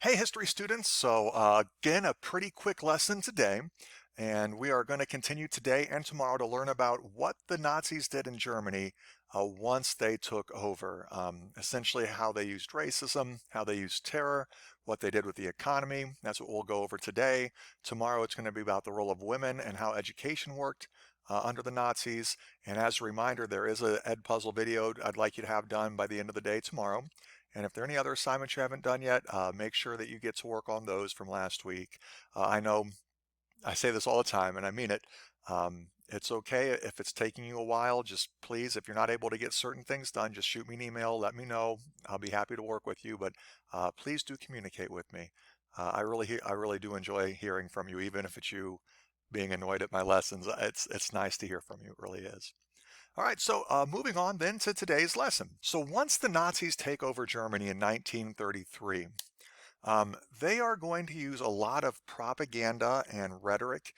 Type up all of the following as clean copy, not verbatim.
Hey, history students. Again, a pretty quick lesson today, and we are going to continue today and tomorrow to learn about what the Nazis did in Germany once they took over. Essentially, how they used racism, how they used terror, what they did with the economy. That's what we'll go over today. Tomorrow, it's going to be about the role of women and how education worked under the Nazis. And as a reminder, there is a Ed Puzzle video I'd like you to have done by the end of the day tomorrow. And if there are any other assignments you haven't done yet, make sure that you get to work on those from last week. I know I say this all the time, and I mean it. It's okay if it's taking you a while. Just please, if you're not able to get certain things done, just shoot me an email. Let me know. I'll be happy to work with you. But please do communicate with me. I really do enjoy hearing from you, even if it's you being annoyed at my lessons. It's nice to hear from you. It really is. All right, moving on then to today's lesson. So once the Nazis take over Germany in 1933, they are going to use a lot of propaganda and rhetoric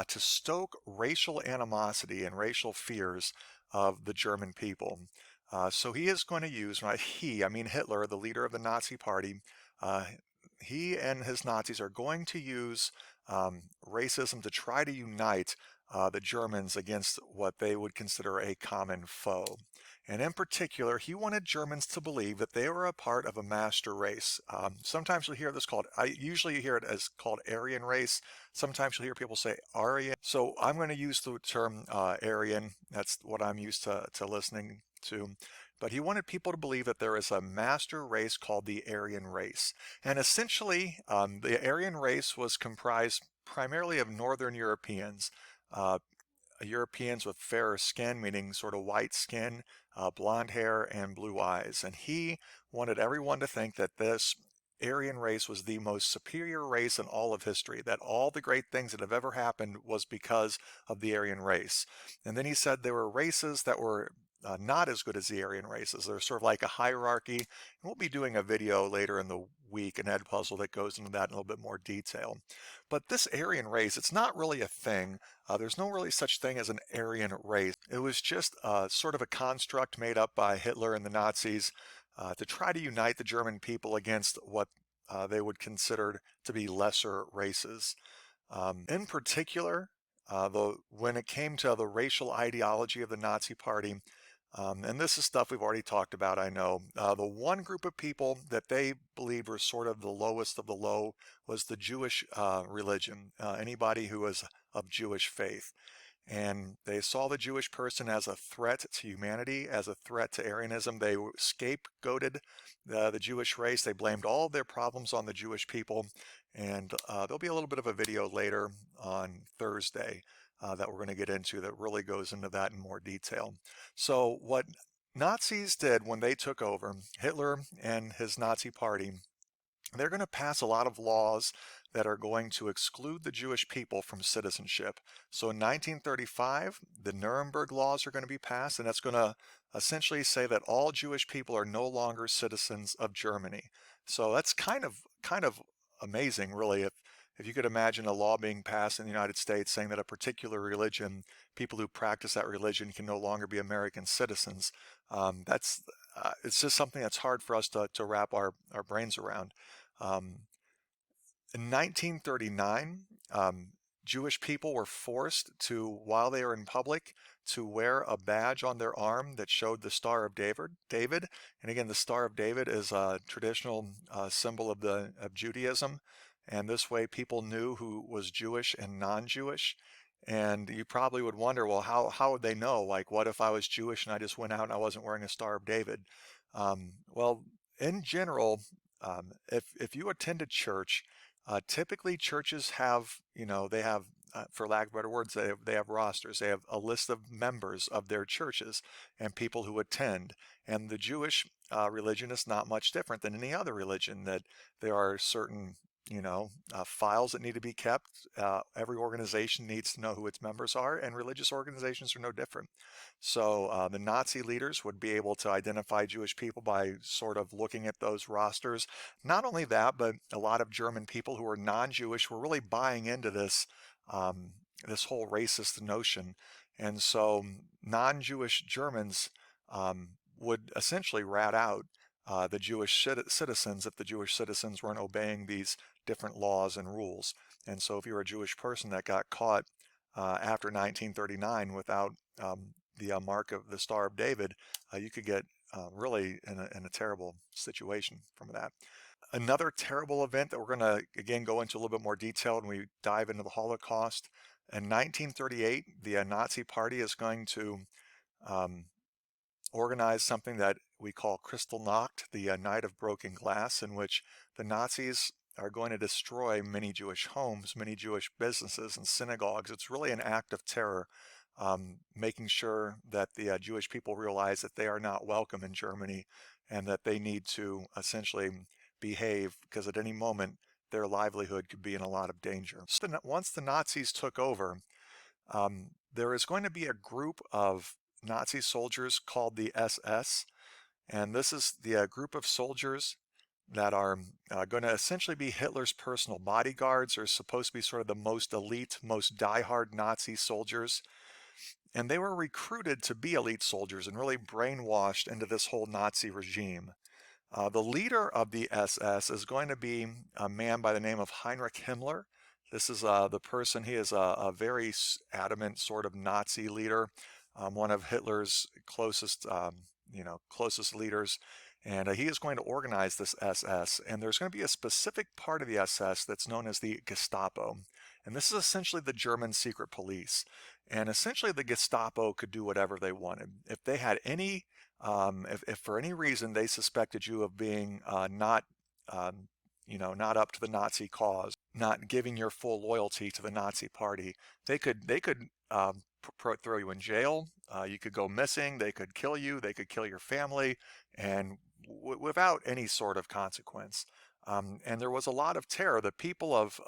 to stoke racial animosity and racial fears of the German people. So he is going to use, when I mean Hitler, the leader of the Nazi Party, uh, he and his Nazis are going to use racism to try to unite the Germans against what they would consider a common foe. And in particular, he wanted Germans to believe that they were a part of a master race. Sometimes you'll hear this called, I usually hear it as called Aryan race. Sometimes you'll hear people say Aryan. So I'm going to use the term Aryan. That's what I'm used to listening to. But he wanted people to believe that there is a master race called the Aryan race. And essentially, the Aryan race was comprised primarily of Northern Europeans. Uh, Europeans with fairer skin, meaning sort of white skin, blonde hair, and blue eyes. And he wanted everyone to think that this Aryan race was the most superior race in all of history, that all the great things that have ever happened was because of the Aryan race. And then he said there were races that were not as good as the Aryan races. They're sort of like a hierarchy. And we'll be doing a video later in the week, an Ed puzzle that goes into that in a little bit more detail. But this Aryan race, it's not really a thing. There's no really such thing as an Aryan race. It was just sort of a construct made up by Hitler and the Nazis to try to unite the German people against what they would consider to be lesser races. In particular, when it came to the racial ideology of the Nazi Party, and this is stuff we've already talked about, I know. The one group of people that they believed were sort of the lowest of the low was the Jewish religion, anybody who was of Jewish faith. And they saw the Jewish person as a threat to humanity, as a threat to Aryanism. They scapegoated the Jewish race. They blamed all of their problems on the Jewish people. And there'll be a little bit of a video later on Thursday that we're going to get into that really goes into that in more detail. So, what Nazis did when they took over, Hitler and his Nazi party, they're going to pass a lot of laws that are going to exclude the Jewish people from citizenship. So in 1935, the Nuremberg laws are going to be passed, and that's going to essentially say that all Jewish people are no longer citizens of Germany. So that's kind of amazing, really, if you could imagine a law being passed in the United States saying that a particular religion, people who practice that religion can no longer be American citizens. That's it's just something that's hard for us to wrap our brains around. Um, in 1939, Jewish people were forced to, while they were in public, to wear a badge on their arm that showed the Star of David. And again, the Star of David is a traditional symbol of Judaism. And this way people knew who was Jewish and non-Jewish. And you probably would wonder, well, how would they know? Like, what if I was Jewish and I just went out and I wasn't wearing a Star of David? Well, in general, if you attend a church, typically churches have, they have, for lack of better words, they have rosters. They have a list of members of their churches and people who attend. And the Jewish religion is not much different than any other religion, that there are certain, files that need to be kept. Every organization needs to know who its members are, and religious organizations are no different. So the Nazi leaders would be able to identify Jewish people by sort of looking at those rosters. Not only that, but a lot of German people who were non-Jewish were really buying into this whole racist notion. And so non-Jewish Germans would essentially rat out the Jewish citizens if the Jewish citizens weren't obeying these different laws and rules. And so if you're a Jewish person that got caught after 1939 without the mark of the Star of David, you could get really in a terrible situation from that. Another terrible event that we're going to again go into a little bit more detail when we dive into the Holocaust. In 1938, the Nazi Party is going to um, organize something that we call Kristallnacht, the Night of Broken Glass, in which the Nazis are going to destroy many Jewish homes, many Jewish businesses and synagogues. It's really an act of terror, making sure that the Jewish people realize that they are not welcome in Germany and that they need to essentially behave, because at any moment their livelihood could be in a lot of danger. So once the Nazis took over, there is going to be a group of Nazi soldiers called the SS, and this is the group of soldiers that are going to essentially be Hitler's personal bodyguards, or supposed to be sort of the most elite, most diehard Nazi soldiers. And they were recruited to be elite soldiers and really brainwashed into this whole Nazi regime. The leader of the SS is going to be a man by the name of Heinrich Himmler. This is the person, he is a very adamant sort of Nazi leader, one of Hitler's closest, closest leaders. And he is going to organize this SS. And there's going to be a specific part of the SS that's known as the Gestapo. And this is essentially the German secret police. And essentially the Gestapo could do whatever they wanted. If they had any if for any reason they suspected you of being not up to the Nazi cause, not giving your full loyalty to the Nazi party, they could throw you in jail. You could go missing. They could kill you. They could kill your family, and without any sort of consequence. And there was a lot of terror. The people of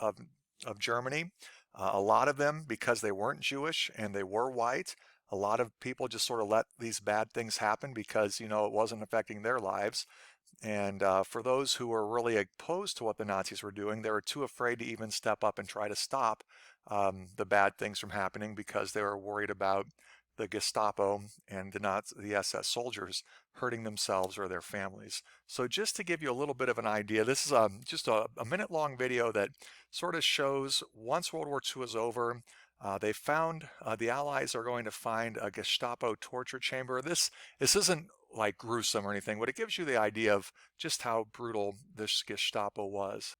Germany, a lot of them, because they weren't Jewish and they were white, a lot of people just sort of let these bad things happen because, it wasn't affecting their lives. And for those who were really opposed to what the Nazis were doing, they were too afraid to even step up and try to stop the bad things from happening, because they were worried about the Gestapo and the SS soldiers hurting themselves or their families. So just to give you a little bit of an idea, this is just a minute-long video that sort of shows once World War II is over, they found, the Allies are going to find a Gestapo torture chamber. This isn't like gruesome or anything, but it gives you the idea of just how brutal this Gestapo was.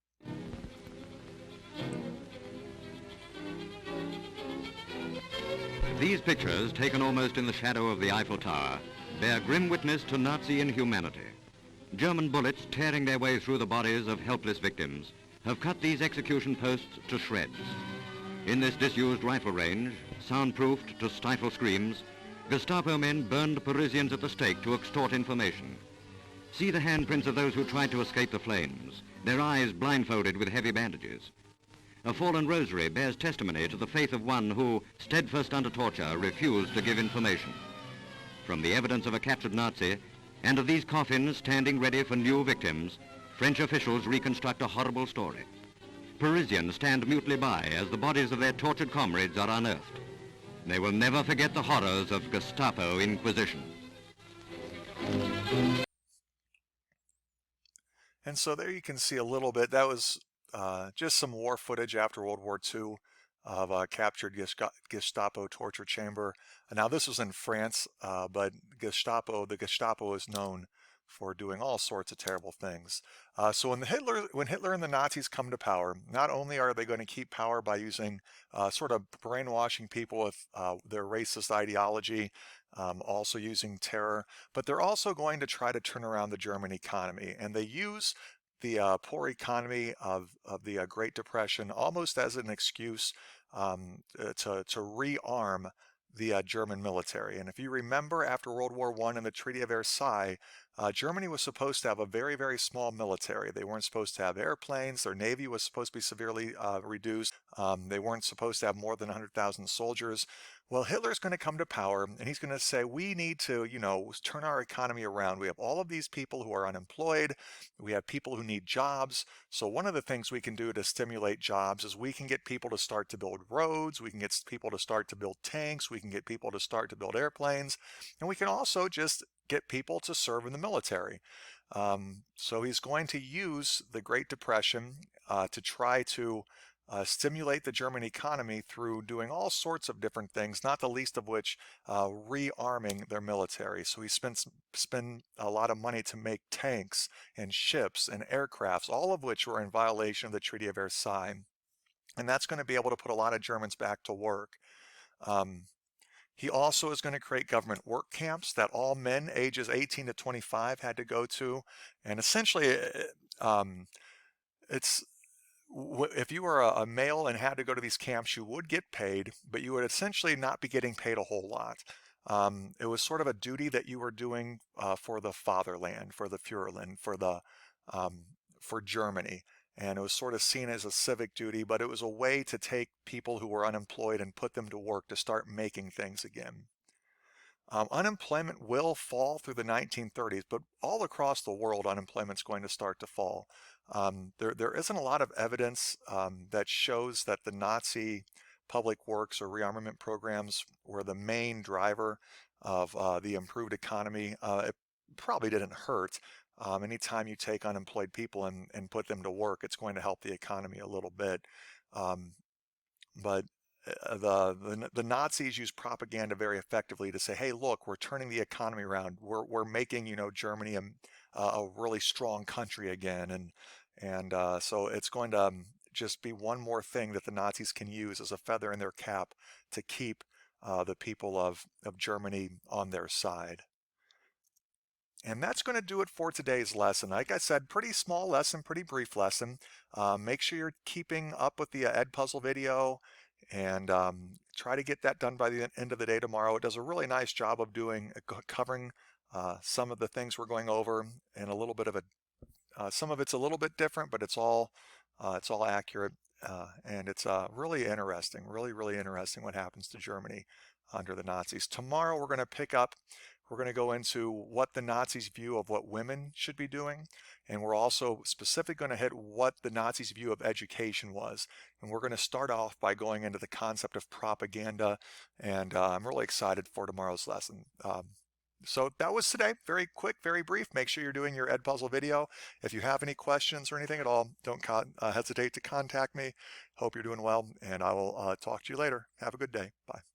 These pictures, taken almost in the shadow of the Eiffel Tower, bear grim witness to Nazi inhumanity. German bullets tearing their way through the bodies of helpless victims have cut these execution posts to shreds. In this disused rifle range, soundproofed to stifle screams, Gestapo men burned Parisians at the stake to extort information. See the handprints of those who tried to escape the flames, their eyes blindfolded with heavy bandages. A fallen rosary bears testimony to the faith of one who, steadfast under torture, refused to give information. From the evidence of a captured Nazi and of these coffins standing ready for new victims, French officials reconstruct a horrible story. Parisians stand mutely by as the bodies of their tortured comrades are unearthed. They will never forget the horrors of Gestapo Inquisition. And so there you can see a little bit. That was just some war footage after World War II of a captured Gestapo torture chamber. Now this was in France, but the Gestapo is known for doing all sorts of terrible things. So when Hitler and the Nazis come to power, not only are they going to keep power by using sort of brainwashing people with their racist ideology, also using terror, but they're also going to try to turn around the German economy. And they use the poor economy of the Great Depression almost as an excuse to rearm the German military. And if you remember, after World War I and the Treaty of Versailles, Germany was supposed to have a very, very small military. They weren't supposed to have airplanes. Their navy was supposed to be severely reduced. They weren't supposed to have more than 100,000 soldiers. Well, Hitler's going to come to power, and he's going to say, we need to, turn our economy around. We have all of these people who are unemployed. We have people who need jobs. So one of the things we can do to stimulate jobs is we can get people to start to build roads. We can get people to start to build tanks. We can get people to start to build airplanes. And we can also just get people to serve in the military. So he's going to use the Great Depression to try to stimulate the German economy through doing all sorts of different things, not the least of which rearming their military. So he spent a lot of money to make tanks and ships and aircrafts, all of which were in violation of the Treaty of Versailles. And that's going to be able to put a lot of Germans back to work. Um, he also is going to create government work camps that all men ages 18 to 25 had to go to. And essentially, um, it's if you were a male and had to go to these camps, you would get paid, but you would essentially not be getting paid a whole lot. It was sort of a duty that you were doing for the fatherland, for the Führerland, um, for Germany. And it was sort of seen as a civic duty, but it was a way to take people who were unemployed and put them to work to start making things again. Unemployment will fall through the 1930s, but all across the world, unemployment's going to start to fall. There isn't a lot of evidence that shows that the Nazi public works or rearmament programs were the main driver of the improved economy. It probably didn't hurt. Anytime you take unemployed people and put them to work, it's going to help the economy a little bit. Um, but the Nazis used propaganda very effectively to say, "Hey, look, we're turning the economy around. We're making, Germany a really strong country again." And so it's going to just be one more thing that the Nazis can use as a feather in their cap to keep the people of Germany on their side. And that's going to do it for today's lesson. Like I said, pretty small lesson, pretty brief lesson. Make sure you're keeping up with the Edpuzzle video and try to get that done by the end of the day tomorrow. It does a really nice job of covering some of the things we're going over and a little bit of some of it's a little bit different, but it's all accurate. And it's really interesting, really interesting what happens to Germany under the Nazis. Tomorrow we're going to pick up. We're going to go into what the Nazis' view of what women should be doing, and we're also specifically going to hit what the Nazis' view of education was. And we're going to start off by going into the concept of propaganda, and I'm really excited for tomorrow's lesson. So that was today. Very quick, very brief. Make sure you're doing your Edpuzzle video. If you have any questions or anything at all, don't hesitate to contact me. Hope you're doing well, and I will talk to you later. Have a good day. Bye.